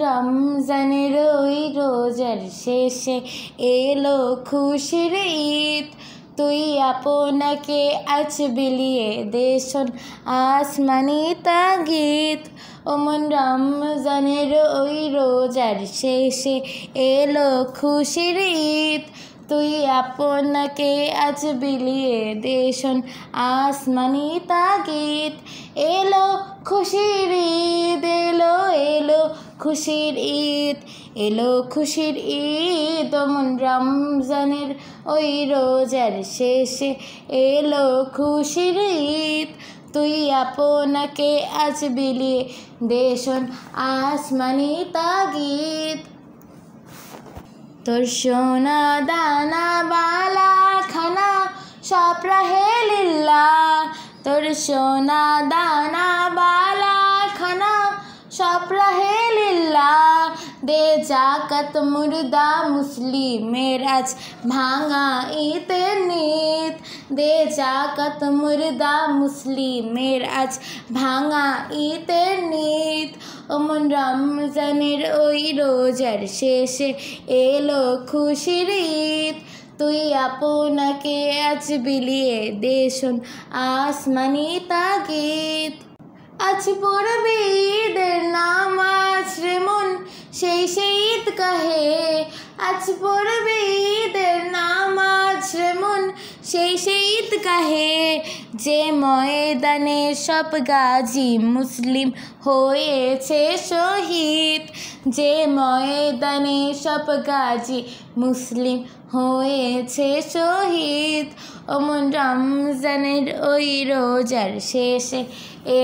রমজানের ওই রোজার শেষে এলো খুশির ঈদ। তুই আপনাকে আজ বিলিয়ে দে শোন আসমানি তাগিদ। ওমন রমজানের ওই রোজার শেষে এলো খুশির ঈদ। তুই আপনাকে আজ বিলিয়ে দে শোন আসমানি তাগিদ। এলো খুশির ঈদ, এলো এলো খুশির ঈদ, এলো খুশির ঈদ। ওমন রমজানের ওই রোজার শেষে এলো খুশির ঈদ। তুই আপনাকে আজ বিলিয়ে দে শোন আসমানি তাগিদ। তোর সোনা দানা বালা খানা সব রাহে লিল্লাহ। তোর সোনা দানা বালা খানা সব রাহে লিল্লাহ। দে জাকাত মুর্দা মুসলিমের আজ ভাঙা ঈদের নিত। দে জাকাত মুর্দা মুসলিমের আজ ভাঙা ঈদের নিত। ওমন রমজানের ওই রোজার শেষে এলো খুশির ঈদ। তুই আপনাকে আজ বিলিয়ে দে শোন আসমানি তাগিদ। আজ পড়বি ঈদের নামাজ রে মন সেই ঈদ কাহে। আজ পড়বি ঈদের নামাজ রে মন সেই ঈদ কাহে। যে ময়দানে সব গাজী মুসলিম হয়েছে শহীদ। যে ময়দানে সব গাজী মুসলিম হয়েছে শহীদ। ওমন রমজানের ওই রোজার শেষে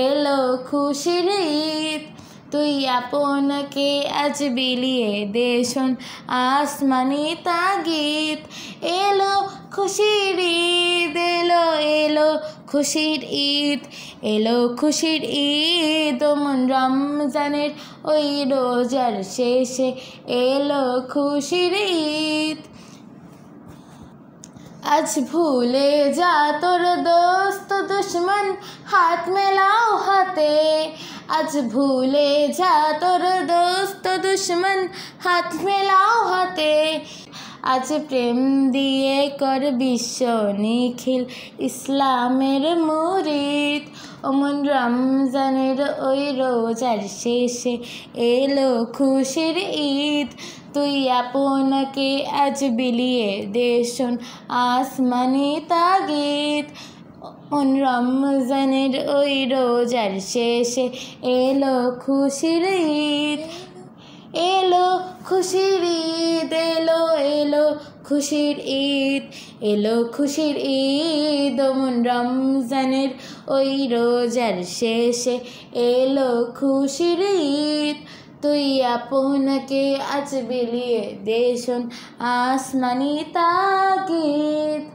এলো খুশির ঈদ। তুই আপনাকে আজ বিলিয়ে দে শোন আসমানি তাগিদ। এলো খুশির ঈদ, এলো এলো খুশির ঈদ, এলো খুশির ঈদ। ওমন রমজানের ওই রোজার শেষে এলো খুশির ঈদ। আজ ভুলে যা তোর দোস্ত দুশ্মন হাত মেলাও হাতে। আজ ভুলে যা তোর দোস্ত দুশ্মন হাত মেলাও হাতে। আজ প্রেম দিয়ে কর বিশ্ব নিখিল ইসলামের মুরিদ। ওমন রমজানের ওই রোজার শেষে এলো খুশির ঈদ। তুই আপনাকে আজ বিলিয়ে দে শোন আসমানি তাগিদ। ওমন রমজানের ওই রোজার শেষে এলো খুশির ঈদ। এলো খুশির ঈদ, এলো এলো খুশির ঈদ, এলো খুশির ঈদ। ওমন রমজানের ওই রোজার শেষে এলো খুশির ঈদ। তুই আপনাকে আজ বিলিয়ে দে শোন আসমানি তাগিদ।